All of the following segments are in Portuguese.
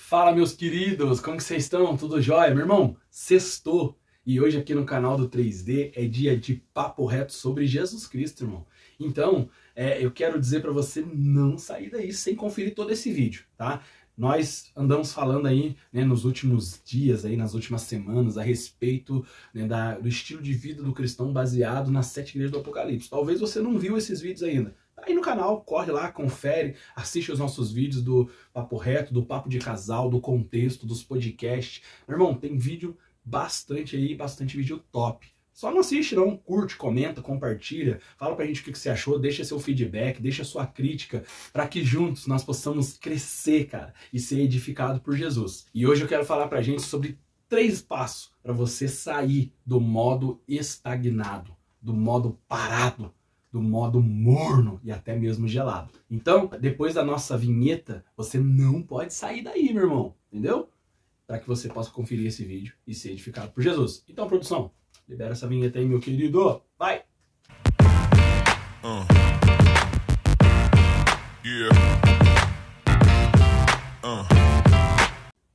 Fala, meus queridos, como que vocês estão? Tudo jóia? Meu irmão, sextou. E hoje aqui no canal do 3D é dia de papo reto sobre Jesus Cristo, irmão. Então, eu quero dizer para você não sair daí sem conferir todo esse vídeo, tá? Nós andamos falando aí, né, nos últimos dias, aí, nas últimas semanas, a respeito, né, do estilo de vida do cristão baseado nas 7 igrejas do Apocalipse. Talvez você não viu esses vídeos ainda. Tá aí no canal, corre lá, confere, assiste os nossos vídeos do Papo Reto, do Papo de Casal, do Contexto, dos podcasts. Meu irmão, tem vídeo bastante aí, bastante vídeo top. Só não assiste não, curte, comenta, compartilha, fala pra gente o que você achou, deixa seu feedback, deixa sua crítica, para que juntos nós possamos crescer, cara, e ser edificado por Jesus. E hoje eu quero falar pra gente sobre 3 passos para você sair do modo estagnado, do modo parado, do modo morno e até mesmo gelado. Então, depois da nossa vinheta, você não pode sair daí, meu irmão, entendeu? Para que você possa conferir esse vídeo e ser edificado por Jesus. Então, produção, libera essa vinheta aí, meu querido. Vai!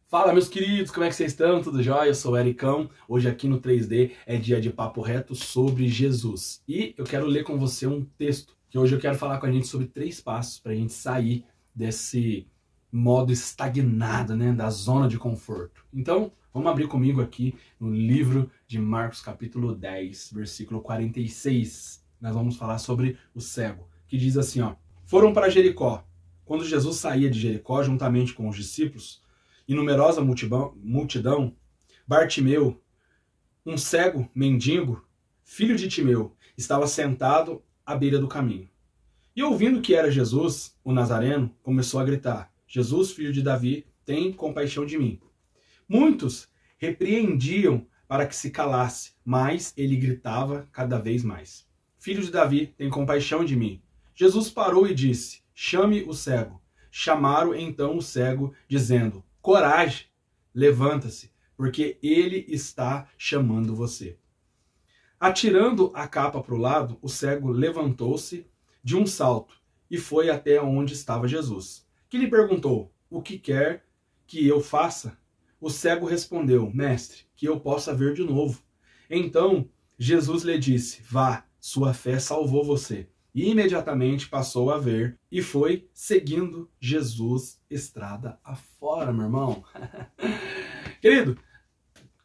Fala, meus queridos, como é que vocês estão? Tudo jóia? Eu sou o Ericão. Hoje aqui no 3D é dia de papo reto sobre Jesus. E eu quero ler com você um texto, que hoje eu quero falar com a gente sobre 3 passos para a gente sair desse modo estagnado, né, da zona de conforto. Então, vamos abrir comigo aqui no livro de Marcos, capítulo 10, versículo 46. Nós vamos falar sobre o cego, que diz assim, ó: foram para Jericó. Quando Jesus saía de Jericó, juntamente com os discípulos, e numerosa multidão, Bartimeu, um cego mendigo, filho de Timeu, estava sentado à beira do caminho. E ouvindo que era Jesus, o Nazareno, começou a gritar: Jesus, filho de Davi, tem compaixão de mim. Muitos repreendiam para que se calasse, mas ele gritava cada vez mais: Filho de Davi, tem compaixão de mim. Jesus parou e disse: chame o cego. Chamaram então o cego, dizendo: coragem, levanta-se, porque ele está chamando você. Atirando a capa para o lado, o cego levantou-se de um salto e foi até onde estava Jesus, que lhe perguntou: o que quer que eu faça? O cego respondeu: mestre, que eu possa ver de novo. Então Jesus lhe disse: vá, sua fé salvou você. E imediatamente passou a ver e foi seguindo Jesus estrada afora, meu irmão. Querido,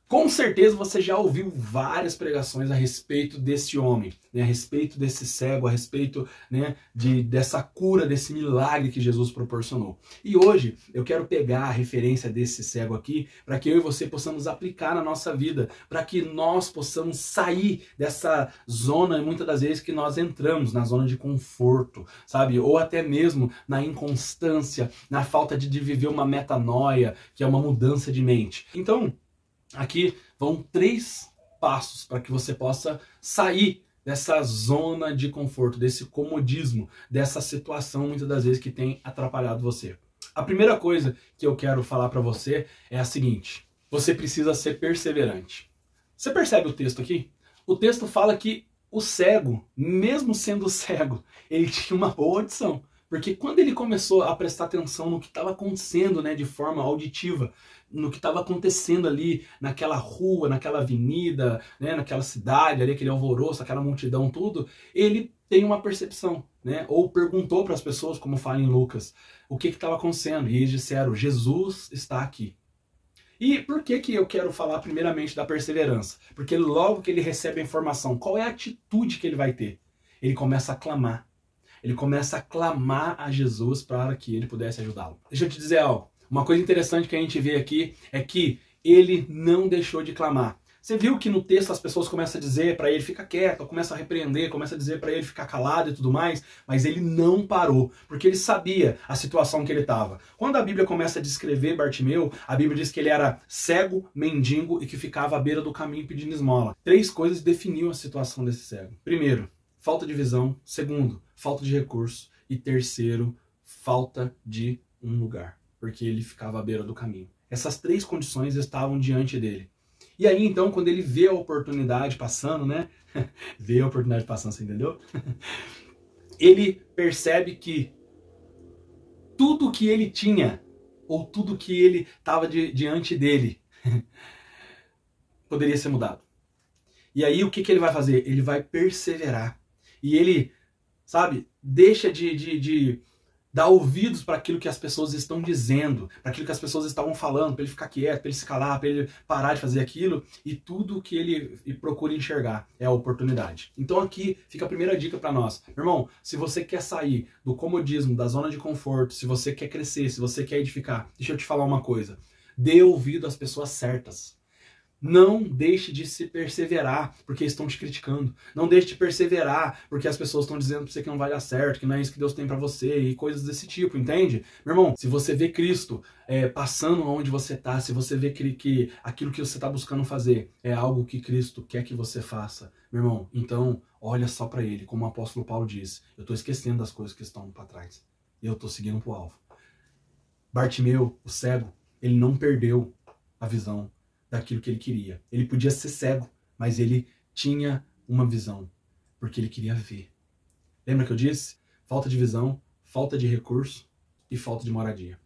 com certeza você já ouviu várias pregações a respeito desse homem, né, a respeito desse cego, a respeito, né, dessa cura, desse milagre que Jesus proporcionou. E hoje eu quero pegar a referência desse cego aqui para que eu e você possamos aplicar na nossa vida, para que nós possamos sair dessa zona, muitas das vezes, que nós entramos, na zona de conforto, sabe? Ou até mesmo na inconstância, na falta de viver uma metanoia, que é uma mudança de mente. Então, aqui vão 3 passos para que você possa sair dessa zona de conforto, desse comodismo, dessa situação muitas das vezes que tem atrapalhado você. A primeira coisa que eu quero falar para você é a seguinte: você precisa ser perseverante. Você percebe o texto aqui? O texto fala que o cego, mesmo sendo cego, ele tinha uma boa audição. Porque quando ele começou a prestar atenção no que estava acontecendo, né, de forma auditiva, no que estava acontecendo ali naquela rua, naquela avenida, né, naquela cidade, ali, aquele alvoroço, aquela multidão, tudo, ele tem uma percepção, né, ou perguntou para as pessoas, como fala em Lucas, o que estava acontecendo. E eles disseram: Jesus está aqui. E por que eu quero falar primeiramente da perseverança? Porque logo que ele recebe a informação, qual é a atitude que ele vai ter? Ele começa a clamar. Ele começa a clamar a Jesus para que ele pudesse ajudá-lo. Deixa eu te dizer algo. Uma coisa interessante que a gente vê aqui é que ele não deixou de clamar. Você viu que no texto as pessoas começam a dizer para ele: fica quieto, começam a repreender, começam a dizer para ele ficar calado e tudo mais, mas ele não parou, porque ele sabia a situação que ele estava. Quando a Bíblia começa a descrever Bartimeu, a Bíblia diz que ele era cego, mendigo e que ficava à beira do caminho pedindo esmola. 3 coisas definiam a situação desse cego. Primeiro, falta de visão. Segundo, falta de recurso. E terceiro, falta de um lugar, porque ele ficava à beira do caminho. Essas 3 condições estavam diante dele. E aí, então, quando ele vê a oportunidade passando, né? Vê a oportunidade passando, você entendeu? Ele percebe que tudo que ele tinha ou tudo que ele estava diante dele poderia ser mudado. E aí o que ele vai fazer? Ele vai perseverar. E ele, sabe, deixa de dar ouvidos para aquilo que as pessoas estão dizendo, para aquilo que as pessoas estavam falando, para ele ficar quieto, para ele se calar, para ele parar de fazer aquilo, e tudo que ele procura enxergar é a oportunidade. Então aqui fica a primeira dica para nós. Meu irmão, se você quer sair do comodismo, da zona de conforto, se você quer crescer, se você quer edificar, deixa eu te falar uma coisa. Dê ouvido às pessoas certas. Não deixe de se perseverar porque estão te criticando. Não deixe de perseverar porque as pessoas estão dizendo pra você que não vai dar certo, que não é isso que Deus tem pra você e coisas desse tipo, entende? Meu irmão, se você vê Cristo passando onde você tá, se você vê que aquilo que você tá buscando fazer é algo que Cristo quer que você faça, meu irmão, então olha só pra Ele, como o apóstolo Paulo diz, eu tô esquecendo das coisas que estão pra trás e eu tô seguindo pro alvo. Bartimeu, o cego, ele não perdeu a visão daquilo que ele queria. Ele podia ser cego, mas ele tinha uma visão, porque ele queria ver. Lembra que eu disse? Falta de visão, falta de recurso e falta de moradia.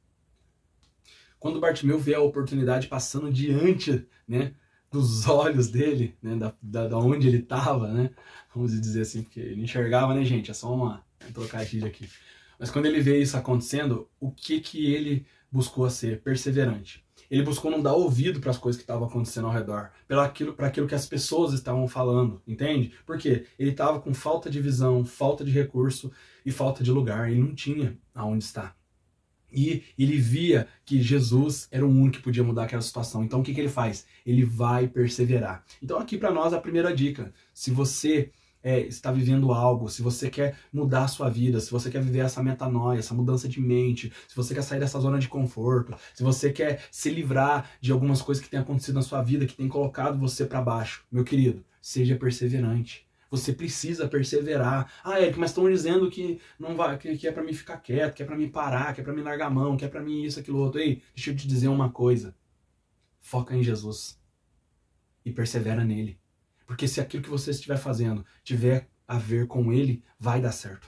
Quando Bartimeu vê a oportunidade passando diante, né, dos olhos dele, né, da onde ele estava, né, vamos dizer assim, porque ele enxergava, né, gente? É só uma trocadilho aqui. Mas quando ele vê isso acontecendo, o que ele buscou a ser? Perseverante. Ele buscou não dar ouvido para as coisas que estavam acontecendo ao redor, para aquilo que as pessoas estavam falando, entende? Porque ele estava com falta de visão, falta de recurso e falta de lugar. Ele não tinha aonde estar. E ele via que Jesus era o único que podia mudar aquela situação. Então o que ele faz? Ele vai perseverar. Então aqui para nós a primeira dica. Se você está vivendo algo, se você quer mudar a sua vida, se você quer viver essa metanoia, essa mudança de mente, se você quer sair dessa zona de conforto, se você quer se livrar de algumas coisas que têm acontecido na sua vida, que têm colocado você para baixo, meu querido, seja perseverante. Você precisa perseverar. Ah, Eric, mas estão dizendo que não vai, que é para mim ficar quieto, que é para mim parar, que é para mim largar a mão, que é para mim isso, aquilo, outro. Ei, deixa eu te dizer uma coisa. Foca em Jesus e persevera nele. Porque se aquilo que você estiver fazendo tiver a ver com ele, vai dar certo.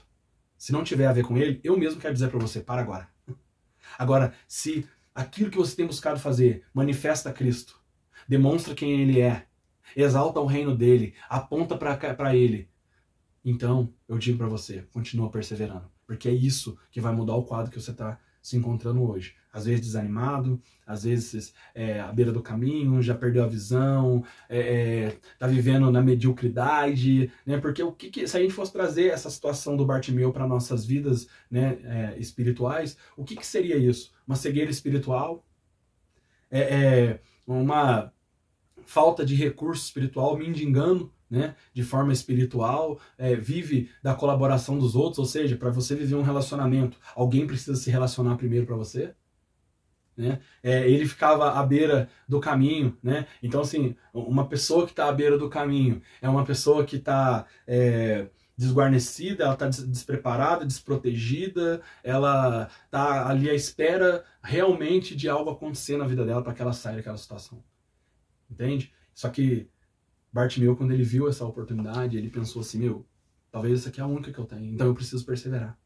Se não tiver a ver com ele, eu mesmo quero dizer para você, para agora. Agora, se aquilo que você tem buscado fazer manifesta Cristo, demonstra quem ele é, exalta o reino dele, aponta para ele, então eu digo para você, continua perseverando. Porque é isso que vai mudar o quadro que você está se encontrando hoje. Às vezes desanimado, às vezes à beira do caminho, já perdeu a visão, tá vivendo na mediocridade, né? Porque se a gente fosse trazer essa situação do Bartimeu para nossas vidas, né, espirituais, o que seria isso? Uma cegueira espiritual? Uma falta de recurso espiritual, mendigando, né, de forma espiritual, vive da colaboração dos outros, ou seja, para você viver um relacionamento, alguém precisa se relacionar primeiro para você, né? Ele ficava à beira do caminho, né? Então assim, uma pessoa que está à beira do caminho é uma pessoa que está desguarnecida, ela está despreparada, desprotegida, ela está ali à espera realmente de algo acontecer na vida dela para que ela saia daquela situação, entende? Só que Bartimeu, quando ele viu essa oportunidade, ele pensou assim, meu, talvez essa aqui é a única que eu tenho, então eu preciso perseverar.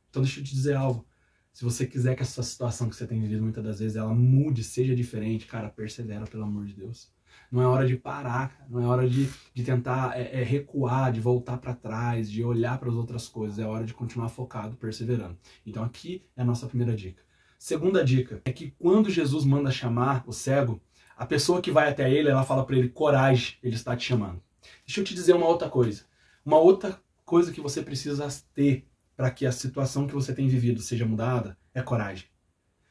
Então deixa eu te dizer algo, se você quiser que essa situação que você tem vivido muitas das vezes, ela mude, seja diferente, cara, persevera, pelo amor de Deus. Não é hora de parar, cara. Não é hora de tentar recuar, de voltar para trás, de olhar para as outras coisas, é hora de continuar focado, perseverando. Então aqui é a nossa primeira dica. Segunda dica é que quando Jesus manda chamar o cego, a pessoa que vai até ele, ela fala para ele, coragem, ele está te chamando. Deixa eu te dizer uma outra coisa. Uma outra coisa que você precisa ter para que a situação que você tem vivido seja mudada é coragem.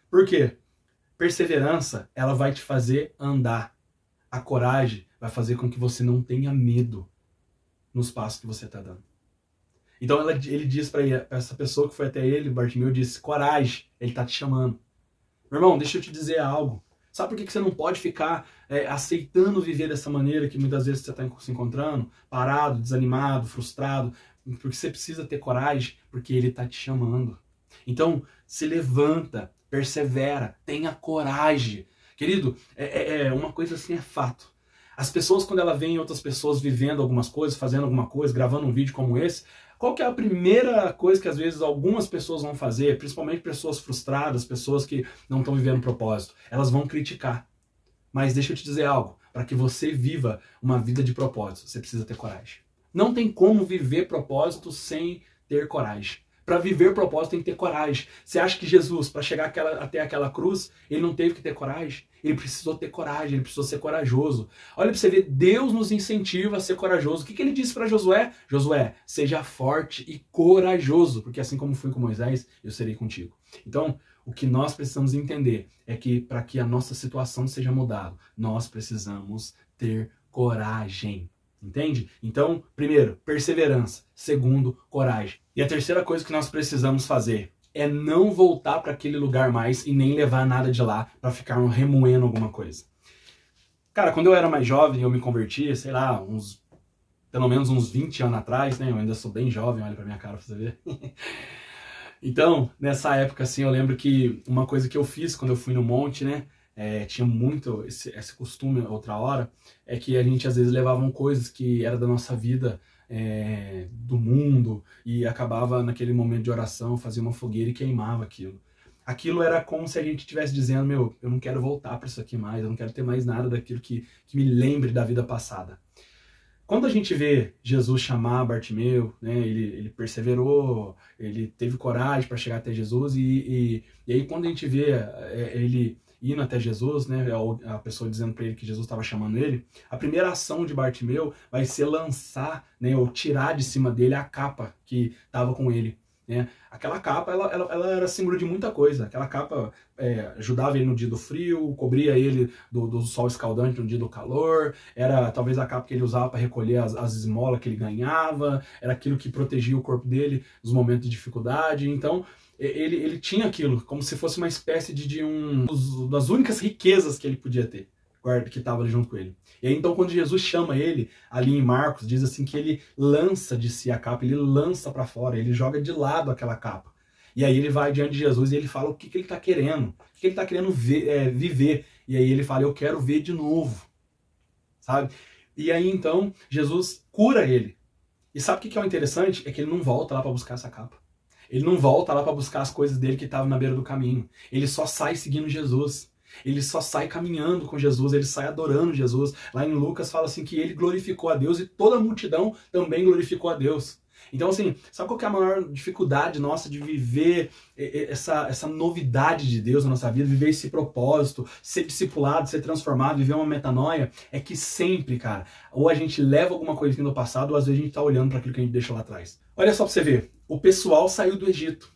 Por quê? Perseverança, ela vai te fazer andar. A coragem vai fazer com que você não tenha medo nos passos que você está dando. Então ele diz para essa pessoa que foi até ele, Bartimeu disse, coragem, ele está te chamando. Meu irmão, deixa eu te dizer algo. Sabe por que você não pode ficar aceitando viver dessa maneira que muitas vezes você está se encontrando? Parado, desanimado, frustrado. Porque você precisa ter coragem, porque ele está te chamando. Então, se levanta, persevera, tenha coragem. Querido, uma coisa assim é fato. As pessoas, quando elas veem outras pessoas vivendo algumas coisas, fazendo alguma coisa, gravando um vídeo como esse, Qual que é a primeira coisa que às vezes algumas pessoas vão fazer, principalmente pessoas frustradas, pessoas que não estão vivendo propósito? Elas vão criticar. Mas deixa eu te dizer algo, para que você viva uma vida de propósito, você precisa ter coragem. Não tem como viver propósito sem ter coragem. Para viver propósito tem que ter coragem. Você acha que Jesus, para chegar até aquela cruz, ele não teve que ter coragem? Ele precisou ter coragem, ele precisou ser corajoso. Olha para você ver, Deus nos incentiva a ser corajoso. O que ele disse para Josué? Josué, seja forte e corajoso, porque assim como fui com Moisés, eu serei contigo. Então, o que nós precisamos entender é que para que a nossa situação seja mudada, nós precisamos ter coragem. Entende? Então, primeiro, perseverança. Segundo, coragem. E a terceira coisa que nós precisamos fazer é não voltar para aquele lugar mais e nem levar nada de lá para ficar remoendo alguma coisa. Cara, quando eu era mais jovem, eu me converti, sei lá, pelo menos uns 20 anos atrás, né? Eu ainda sou bem jovem, olha pra minha cara pra você ver. Então, nessa época, assim, eu lembro que uma coisa que eu fiz quando eu fui no monte, né? Tinha muito esse costume outra hora, é que a gente às vezes levavam coisas que era da nossa vida, do mundo, e acabava naquele momento de oração, fazia uma fogueira e queimava aquilo. Aquilo era como se a gente estivesse dizendo, meu, eu não quero voltar para isso aqui mais, eu não quero ter mais nada daquilo que me lembre da vida passada. Quando a gente vê Jesus chamar Bartimeu, né, ele perseverou, ele teve coragem para chegar até Jesus, e aí quando a gente vê ele indo até Jesus, né, a pessoa dizendo para ele que Jesus estava chamando ele, a primeira ação de Bartimeu vai ser lançar, né, ou tirar de cima dele a capa que estava com ele. Né? Aquela capa, ela era símbolo de muita coisa. Aquela capa ajudava ele no dia do frio, cobria ele do sol escaldante no dia do calor, era talvez a capa que ele usava para recolher as esmolas que ele ganhava, era aquilo que protegia o corpo dele nos momentos de dificuldade. Então, ele tinha aquilo, como se fosse uma espécie das únicas riquezas que ele podia ter, que estava ali junto com ele. E aí, então, quando Jesus chama ele, ali em Marcos, diz assim que ele lança de si a capa, ele lança para fora, ele joga de lado aquela capa. E aí ele vai diante de Jesus e ele fala o que ele está querendo, o que ele está querendo viver. E aí ele fala, eu quero ver de novo, sabe? E aí, então, Jesus cura ele. E sabe o que é o interessante? É que ele não volta lá para buscar essa capa. Ele não volta lá para buscar as coisas dele que estavam na beira do caminho. Ele só sai seguindo Jesus. Ele só sai caminhando com Jesus, ele sai adorando Jesus. Lá em Lucas fala assim que ele glorificou a Deus e toda a multidão também glorificou a Deus. Então, assim, sabe qual que é a maior dificuldade nossa de viver essa novidade de Deus na nossa vida, viver esse propósito, ser discipulado, ser transformado, viver uma metanoia? É que sempre, cara, ou a gente leva alguma coisinha do passado, ou às vezes a gente tá olhando para aquilo que a gente deixou lá atrás. Olha só pra você ver, o pessoal saiu do Egito.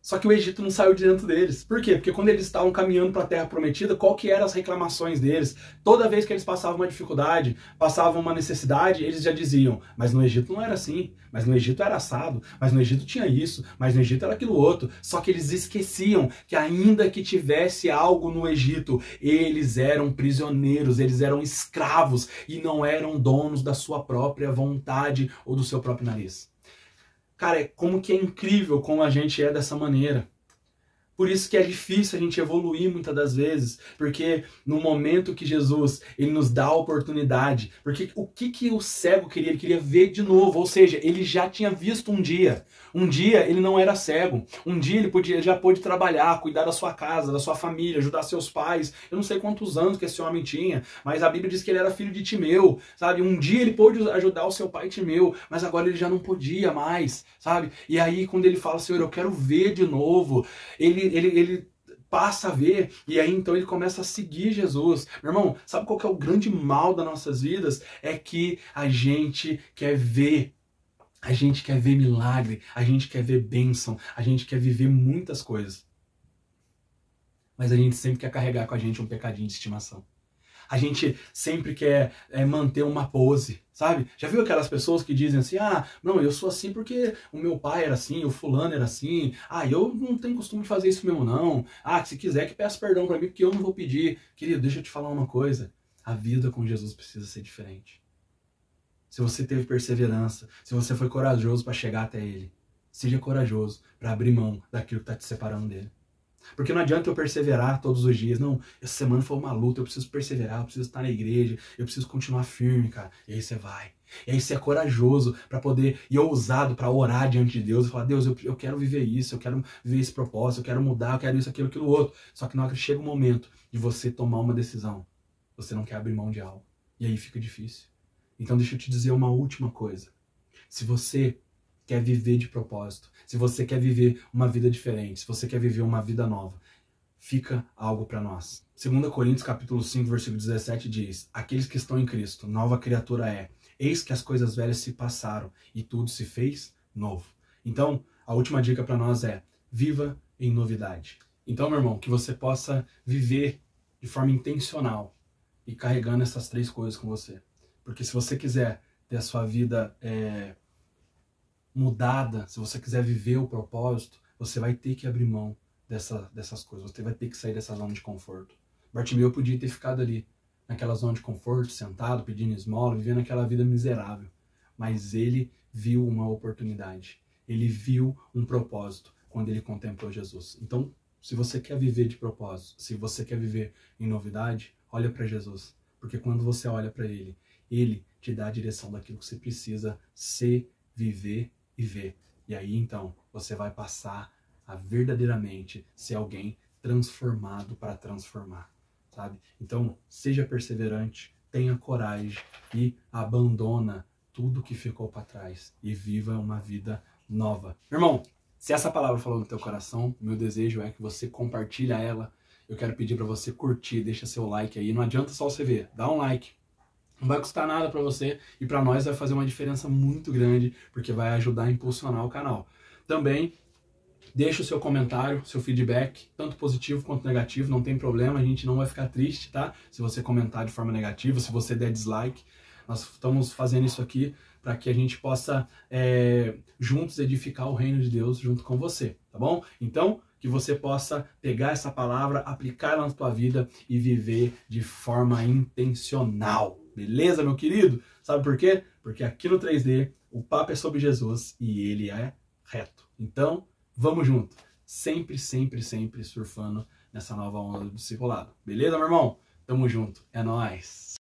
Só que o Egito não saiu de dentro deles. Por quê? Porque quando eles estavam caminhando para a Terra Prometida, qual que eram as reclamações deles? Toda vez que eles passavam uma dificuldade, passavam uma necessidade, eles já diziam, mas no Egito não era assim, mas no Egito era assado, mas no Egito tinha isso, mas no Egito era aquilo outro. Só que eles esqueciam que ainda que tivesse algo no Egito, eles eram prisioneiros, eles eram escravos e não eram donos da sua própria vontade ou do seu próprio nariz. Cara, como que é incrível como a gente é dessa maneira. Por isso que é difícil a gente evoluir muitas das vezes, porque no momento que Jesus ele nos dá a oportunidade, porque o que o cego queria? Ele queria ver de novo, ou seja, ele já tinha visto um dia ele não era cego, um dia ele já pôde trabalhar, cuidar da sua casa, da sua família, ajudar seus pais, eu não sei quantos anos que esse homem tinha, mas a Bíblia diz que ele era filho de Timeu, sabe, um dia ele pôde ajudar o seu pai Timeu, mas agora ele já não podia mais, sabe, e aí quando ele fala, Senhor, eu quero ver de novo, ele passa a ver, e aí então ele começa a seguir Jesus. Meu irmão, sabe qual que é o grande mal das nossas vidas? É que a gente quer ver milagre, a gente quer ver bênção, a gente quer viver muitas coisas. Mas a gente sempre quer carregar com a gente um pecadinho de estimação. A gente sempre quer manter uma pose, sabe? Já viu aquelas pessoas que dizem assim, ah, não, eu sou assim porque o meu pai era assim, o fulano era assim, ah, eu não tenho costume de fazer isso mesmo não, ah, se quiser que peça perdão pra mim porque eu não vou pedir. Querido, deixa eu te falar uma coisa, a vida com Jesus precisa ser diferente. Se você teve perseverança, se você foi corajoso para chegar até Ele, seja corajoso para abrir mão daquilo que está te separando dele. Porque não adianta eu perseverar todos os dias. Não, essa semana foi uma luta, eu preciso perseverar, eu preciso estar na igreja, eu preciso continuar firme, cara. E aí você vai. E aí você é corajoso para poder, e ousado para orar diante de Deus e falar, Deus, eu quero viver isso, eu quero viver esse propósito, eu quero mudar, eu quero isso, aquilo outro. Só que na hora que chega o momento de você tomar uma decisão, você não quer abrir mão de algo. E aí fica difícil. Então deixa eu te dizer uma última coisa. Se você quer viver de propósito, se você quer viver uma vida diferente, se você quer viver uma vida nova, fica algo para nós. 2 Coríntios capítulo 5, versículo 17 diz: aqueles que estão em Cristo, nova criatura é. Eis que as coisas velhas se passaram e tudo se fez novo. Então, a última dica para nós é: viva em novidade. Então, meu irmão, que você possa viver de forma intencional e carregando essas 3 coisas com você. Porque se você quiser ter a sua vida mudada, se você quiser viver o propósito, você vai ter que abrir mão dessas coisas. Você vai ter que sair dessa zona de conforto. Bartimeu podia ter ficado ali, naquela zona de conforto, sentado, pedindo esmola, vivendo aquela vida miserável. Mas ele viu uma oportunidade. Ele viu um propósito quando ele contemplou Jesus. Então, se você quer viver de propósito, se você quer viver em novidade, olha para Jesus. Porque quando você olha para ele, ele te dá a direção daquilo que você precisa ser, viver e ver. E aí, então, você vai passar a verdadeiramente ser alguém transformado para transformar, sabe? Então, seja perseverante, tenha coragem e abandona tudo que ficou para trás e viva uma vida nova. Meu irmão, se essa palavra falou no teu coração, meu desejo é que você compartilhe ela. Eu quero pedir para você curtir, deixa seu like aí. Não adianta só você ver, dá um like. Não vai custar nada para você e para nós vai fazer uma diferença muito grande, porque vai ajudar a impulsionar o canal. Também deixa o seu comentário, seu feedback, tanto positivo quanto negativo, não tem problema, a gente não vai ficar triste, tá? Se você comentar de forma negativa, se você der dislike. Nós estamos fazendo isso aqui para que a gente possa juntos edificar o reino de Deus junto com você, tá bom? Então, que você possa pegar essa palavra, aplicar ela na tua vida e viver de forma intencional. Beleza, meu querido? Sabe por quê? Porque aqui no 3D o papo é sobre Jesus e ele é reto. Então, vamos junto. Sempre, sempre, sempre surfando nessa nova onda do discipulado. Beleza, meu irmão? Tamo junto. É nóis.